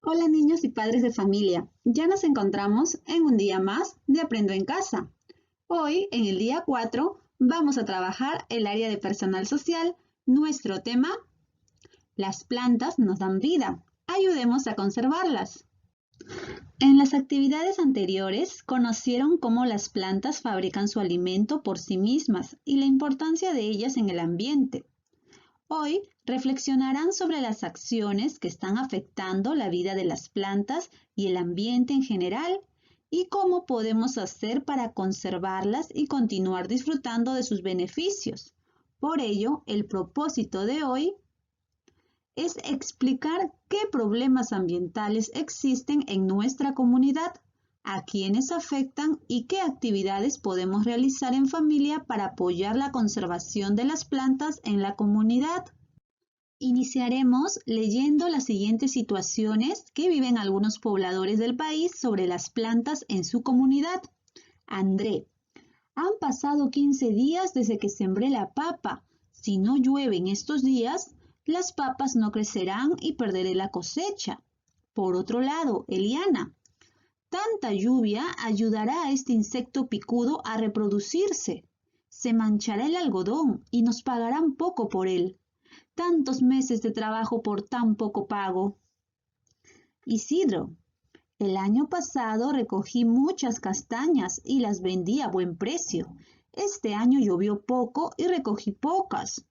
Hola niños y padres de familia, ya nos encontramos en un día más de Aprendo en Casa. Hoy, en el día 4, vamos a trabajar el área de personal social. Nuestro tema, las plantas nos dan vida. Ayudemos a conservarlas. En las actividades anteriores, conocieron cómo las plantas fabrican su alimento por sí mismas y la importancia de ellas en el ambiente. Hoy reflexionarán sobre las acciones que están afectando la vida de las plantas y el ambiente en general y cómo podemos hacer para conservarlas y continuar disfrutando de sus beneficios. Por ello, el propósito de hoy es explicar qué problemas ambientales existen en nuestra comunidad, a quiénes afectan y qué actividades podemos realizar en familia para apoyar la conservación de las plantas en la comunidad. Iniciaremos leyendo las siguientes situaciones que viven algunos pobladores del país sobre las plantas en su comunidad. André: han pasado 15 días desde que sembré la papa. Si no llueve en estos días, las papas no crecerán y perderé la cosecha. Por otro lado, Eliana: tanta lluvia ayudará a este insecto picudo a reproducirse. Se manchará el algodón y nos pagarán poco por él. Tantos meses de trabajo por tan poco pago. Isidro: el año pasado recogí muchas castañas y las vendí a buen precio. Este año llovió poco y recogí pocas.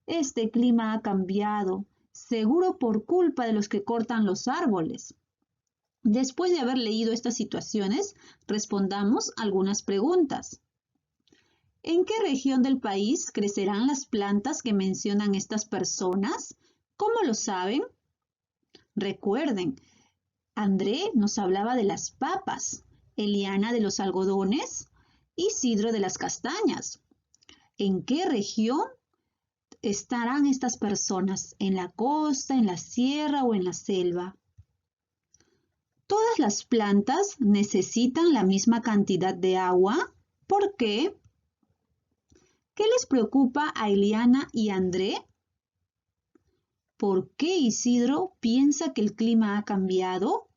Este clima ha cambiado, seguro por culpa de los que cortan los árboles. Después de haber leído estas situaciones, respondamos algunas preguntas. ¿En qué región del país crecerán las plantas que mencionan estas personas? ¿Cómo lo saben? Recuerden, André nos hablaba de las papas, Eliana de los algodones, Isidro de las castañas. ¿En qué región estarán estas personas? ¿En la costa, en la sierra o en la selva? ¿Todas las plantas necesitan la misma cantidad de agua? ¿Por qué? ¿Qué les preocupa a Eliana y André? ¿Por qué Isidro piensa que el clima ha cambiado?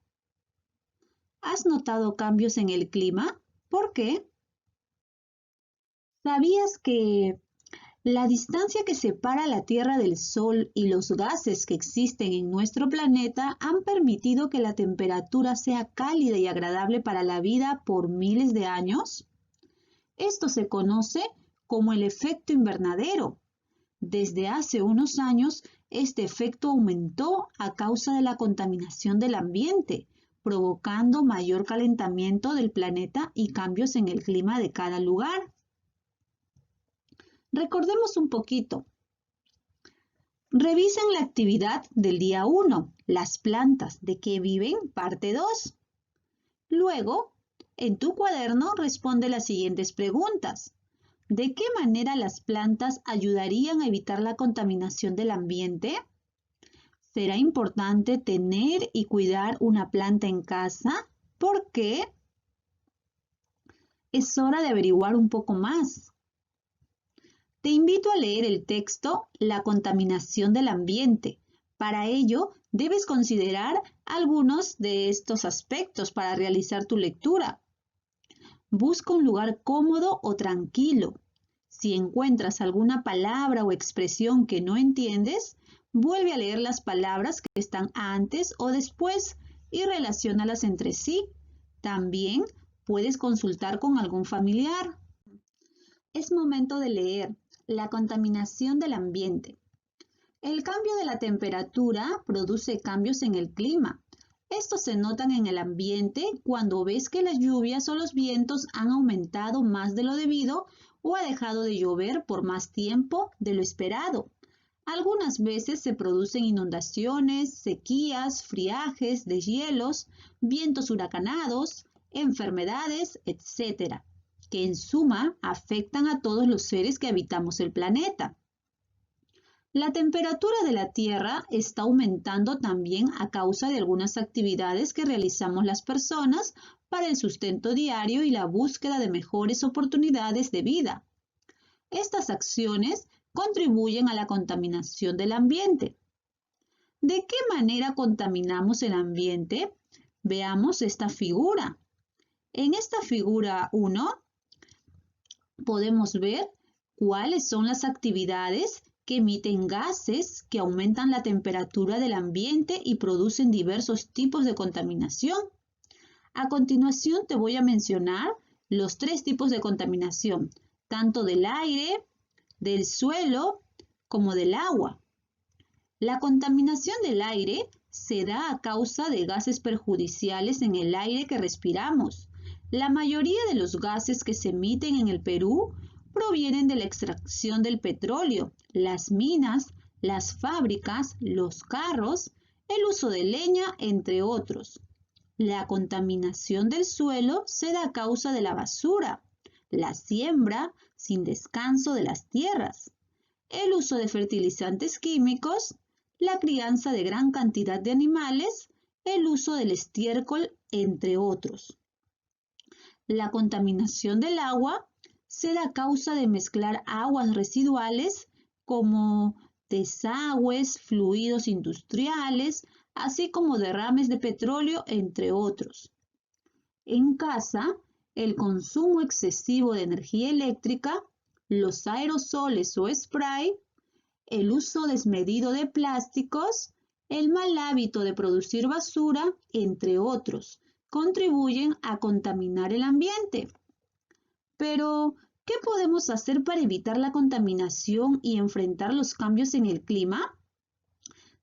¿Has notado cambios en el clima? ¿Por qué? ¿Sabías que la distancia que separa la Tierra del Sol y los gases que existen en nuestro planeta han permitido que la temperatura sea cálida y agradable para la vida por miles de años? Esto se conoce como el efecto invernadero. Desde hace unos años, este efecto aumentó a causa de la contaminación del ambiente, provocando mayor calentamiento del planeta y cambios en el clima de cada lugar. Recordemos un poquito. Revisen la actividad del día 1, las plantas de qué viven, parte 2. Luego, en tu cuaderno responde las siguientes preguntas. ¿De qué manera las plantas ayudarían a evitar la contaminación del ambiente? ¿Será importante tener y cuidar una planta en casa? ¿Por qué? Es hora de averiguar un poco más. Te invito a leer el texto La contaminación del ambiente. Para ello, debes considerar algunos de estos aspectos para realizar tu lectura. Busca un lugar cómodo o tranquilo. Si encuentras alguna palabra o expresión que no entiendes, vuelve a leer las palabras que están antes o después y relaciónalas entre sí. También puedes consultar con algún familiar. Es momento de leer La contaminación del ambiente. El cambio de la temperatura produce cambios en el clima. Estos se notan en el ambiente cuando ves que las lluvias o los vientos han aumentado más de lo debido o ha dejado de llover por más tiempo de lo esperado. Algunas veces se producen inundaciones, sequías, friajes, deshielos, vientos huracanados, enfermedades, etc., que en suma afectan a todos los seres que habitamos el planeta. La temperatura de la Tierra está aumentando también a causa de algunas actividades que realizamos las personas para el sustento diario y la búsqueda de mejores oportunidades de vida. Estas acciones contribuyen a la contaminación del ambiente. ¿De qué manera contaminamos el ambiente? Veamos esta figura. En esta figura 1 podemos ver cuáles son las actividades que emiten gases que aumentan la temperatura del ambiente y producen diversos tipos de contaminación. A continuación te voy a mencionar los 3 tipos de contaminación, tanto del aire, del suelo, como del agua. La contaminación del aire se da a causa de gases perjudiciales en el aire que respiramos. La mayoría de los gases que se emiten en el Perú provienen de la extracción del petróleo, las minas, las fábricas, los carros, el uso de leña, entre otros. La contaminación del suelo se da a causa de la basura, la siembra sin descanso de las tierras, el uso de fertilizantes químicos, la crianza de gran cantidad de animales, el uso del estiércol, entre otros. La contaminación del agua se da a causa de mezclar aguas residuales como desagües, fluidos industriales, así como derrames de petróleo, entre otros. En casa, el consumo excesivo de energía eléctrica, los aerosoles o spray, el uso desmedido de plásticos, el mal hábito de producir basura, entre otros, contribuyen a contaminar el ambiente. Pero, ¿qué podemos hacer para evitar la contaminación y enfrentar los cambios en el clima?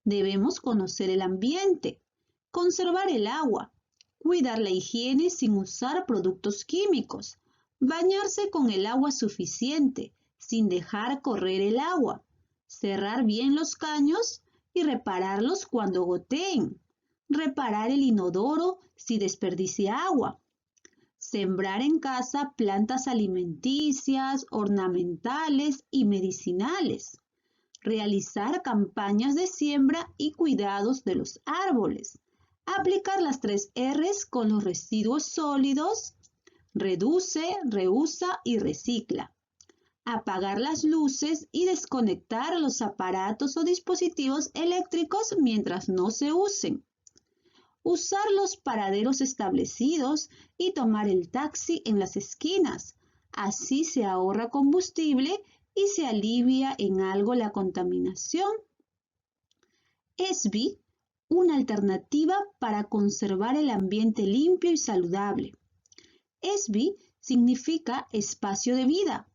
Debemos conocer el ambiente, conservar el agua, cuidar la higiene sin usar productos químicos, bañarse con el agua suficiente, sin dejar correr el agua, cerrar bien los caños y repararlos cuando goteen, reparar el inodoro si desperdicia agua, sembrar en casa plantas alimenticias, ornamentales y medicinales, realizar campañas de siembra y cuidados de los árboles, aplicar las 3 R's con los residuos sólidos, reduce, reusa y recicla, apagar las luces y desconectar los aparatos o dispositivos eléctricos mientras no se usen, usar los paraderos establecidos y tomar el taxi en las esquinas. Así se ahorra combustible y se alivia en algo la contaminación. ESBI, una alternativa para conservar el ambiente limpio y saludable. ESBI significa espacio de vida.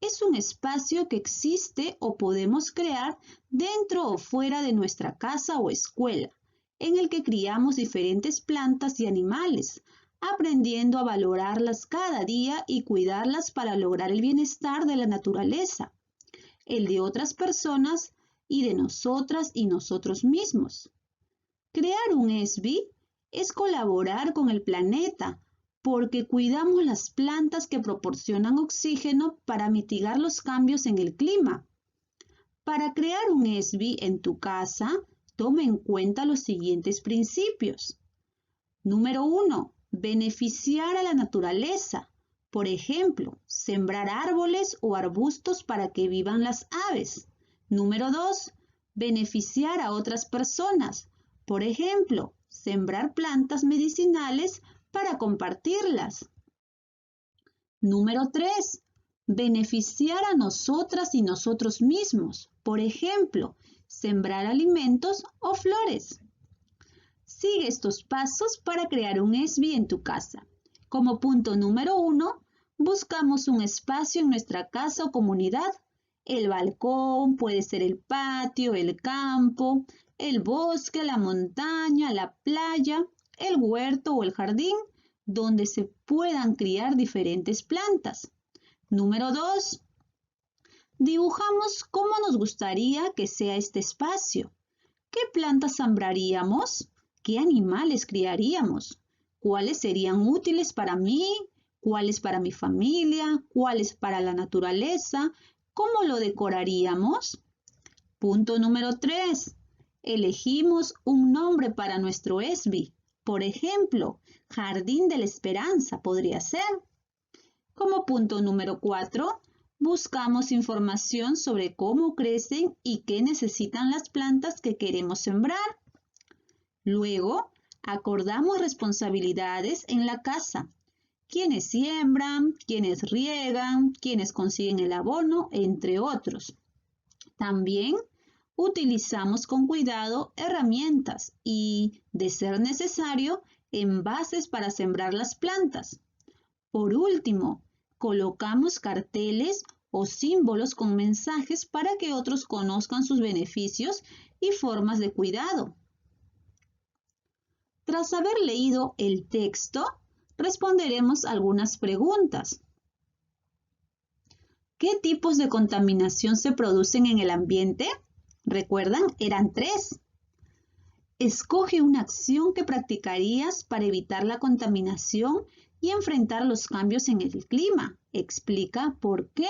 Es un espacio que existe o podemos crear dentro o fuera de nuestra casa o escuela, en el que criamos diferentes plantas y animales, aprendiendo a valorarlas cada día y cuidarlas para lograr el bienestar de la naturaleza, el de otras personas y de nosotras y nosotros mismos. Crear un ESBI es colaborar con el planeta, porque cuidamos las plantas que proporcionan oxígeno para mitigar los cambios en el clima. Para crear un ESBI en tu casa, toma en cuenta los siguientes principios. Número 1. Beneficiar a la naturaleza. Por ejemplo, sembrar árboles o arbustos para que vivan las aves. Número 2. Beneficiar a otras personas. Por ejemplo, sembrar plantas medicinales para compartirlas. Número 3. Beneficiar a nosotras y nosotros mismos. Por ejemplo, sembrar alimentos o flores. Sigue estos pasos para crear un ESBI en tu casa. Como punto número 1, buscamos un espacio en nuestra casa o comunidad. El balcón, puede ser el patio, el campo, el bosque, la montaña, la playa, el huerto o el jardín, donde se puedan criar diferentes plantas. Número 2. Dibujamos cómo nos gustaría que sea este espacio. ¿Qué plantas sembraríamos? ¿Qué animales criaríamos? ¿Cuáles serían útiles para mí? ¿Cuáles para mi familia? ¿Cuáles para la naturaleza? ¿Cómo lo decoraríamos? Punto número 3. Elegimos un nombre para nuestro ESBI. Por ejemplo, Jardín de la Esperanza podría ser. Como punto número 4, Buscamos información sobre cómo crecen y qué necesitan las plantas que queremos sembrar. Luego, acordamos responsabilidades en la casa. Quiénes siembran, quiénes riegan, quiénes consiguen el abono, entre otros. También utilizamos con cuidado herramientas y, de ser necesario, envases para sembrar las plantas. Por último, colocamos carteles o símbolos con mensajes para que otros conozcan sus beneficios y formas de cuidado. Tras haber leído el texto, responderemos algunas preguntas. ¿Qué tipos de contaminación se producen en el ambiente? ¿Recuerdan? Eran 3. Escoge una acción que practicarías para evitar la contaminación y enfrentar los cambios en el clima. Explica por qué.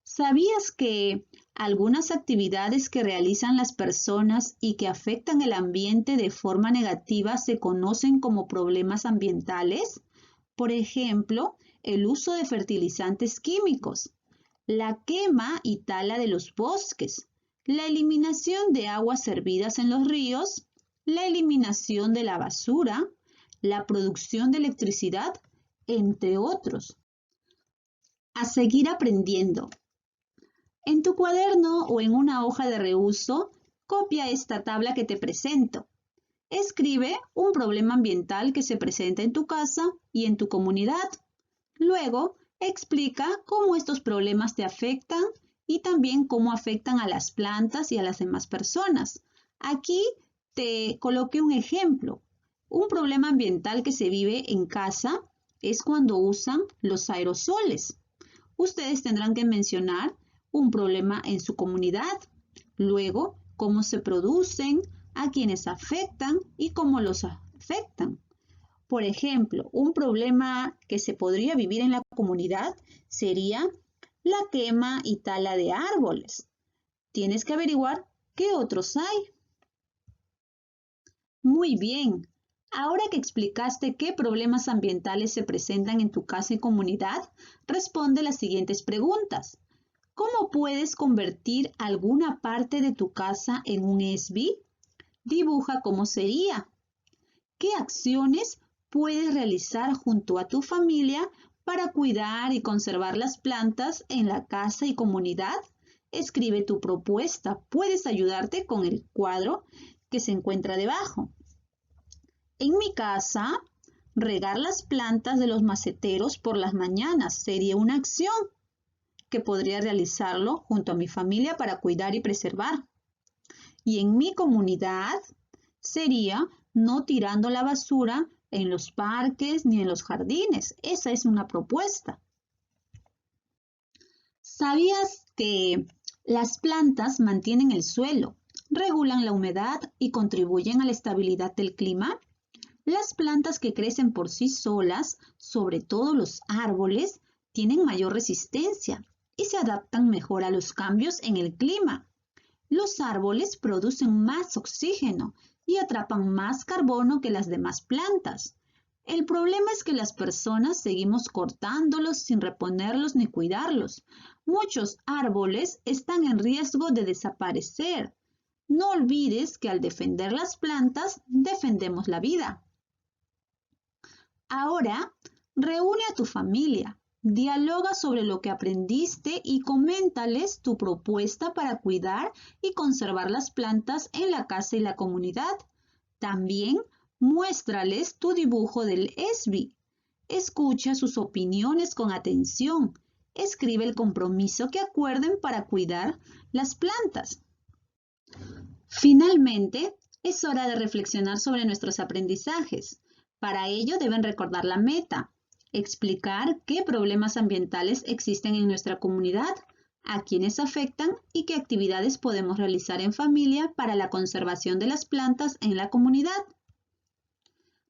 ¿Sabías que algunas actividades que realizan las personas y que afectan el ambiente de forma negativa se conocen como problemas ambientales? Por ejemplo, el uso de fertilizantes químicos, la quema y tala de los bosques, la eliminación de aguas servidas en los ríos, la eliminación de la basura, la producción de electricidad, entre otros. A seguir aprendiendo. En tu cuaderno o en una hoja de reuso, copia esta tabla que te presento. Escribe un problema ambiental que se presenta en tu casa y en tu comunidad. Luego, explica cómo estos problemas te afectan y también cómo afectan a las plantas y a las demás personas. Aquí te coloqué un ejemplo. Un problema ambiental que se vive en casa es cuando usan los aerosoles. Ustedes tendrán que mencionar un problema en su comunidad. Luego, cómo se producen, a quienes afectan y cómo los afectan. Por ejemplo, un problema que se podría vivir en la comunidad sería la quema y tala de árboles. Tienes que averiguar qué otros hay. Muy bien. Ahora que explicaste qué problemas ambientales se presentan en tu casa y comunidad, responde las siguientes preguntas. ¿Cómo puedes convertir alguna parte de tu casa en un ESBI? Dibuja cómo sería. ¿Qué acciones puedes realizar junto a tu familia para cuidar y conservar las plantas en la casa y comunidad? Escribe tu propuesta. Puedes ayudarte con el cuadro que se encuentra debajo. En mi casa, regar las plantas de los maceteros por las mañanas sería una acción que podría realizarlo junto a mi familia para cuidar y preservar. Y en mi comunidad sería no tirando la basura en los parques ni en los jardines. Esa es una propuesta. ¿Sabías que las plantas mantienen el suelo, regulan la humedad y contribuyen a la estabilidad del clima? Las plantas que crecen por sí solas, sobre todo los árboles, tienen mayor resistencia y se adaptan mejor a los cambios en el clima. Los árboles producen más oxígeno y atrapan más carbono que las demás plantas. El problema es que las personas seguimos cortándolos sin reponerlos ni cuidarlos. Muchos árboles están en riesgo de desaparecer. No olvides que al defender las plantas, defendemos la vida. Ahora, reúne a tu familia. Dialoga sobre lo que aprendiste y coméntales tu propuesta para cuidar y conservar las plantas en la casa y la comunidad. También muéstrales tu dibujo del ESBI. Escucha sus opiniones con atención. Escribe el compromiso que acuerden para cuidar las plantas. Finalmente, es hora de reflexionar sobre nuestros aprendizajes. Para ello deben recordar la meta. Explicar qué problemas ambientales existen en nuestra comunidad, a quiénes afectan y qué actividades podemos realizar en familia para la conservación de las plantas en la comunidad.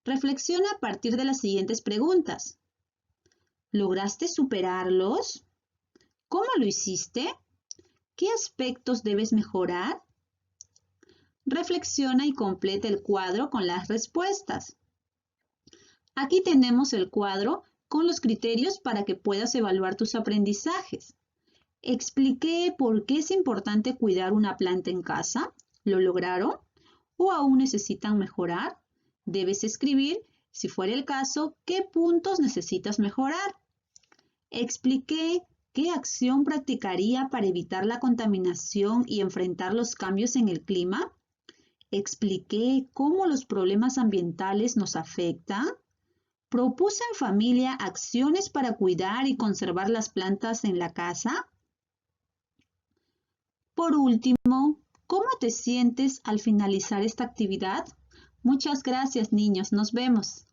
Reflexiona a partir de las siguientes preguntas. ¿Lograste superarlos? ¿Cómo lo hiciste? ¿Qué aspectos debes mejorar? Reflexiona y completa el cuadro con las respuestas. Aquí tenemos el cuadro con los criterios para que puedas evaluar tus aprendizajes. Expliqué por qué es importante cuidar una planta en casa. ¿Lo lograron? ¿O aún necesitan mejorar? Debes escribir, si fuera el caso, qué puntos necesitas mejorar. Expliqué qué acción practicaría para evitar la contaminación y enfrentar los cambios en el clima. Expliqué cómo los problemas ambientales nos afectan. Propuse en familia acciones para cuidar y conservar las plantas en la casa. Por último, ¿cómo te sientes al finalizar esta actividad? Muchas gracias, niños. Nos vemos.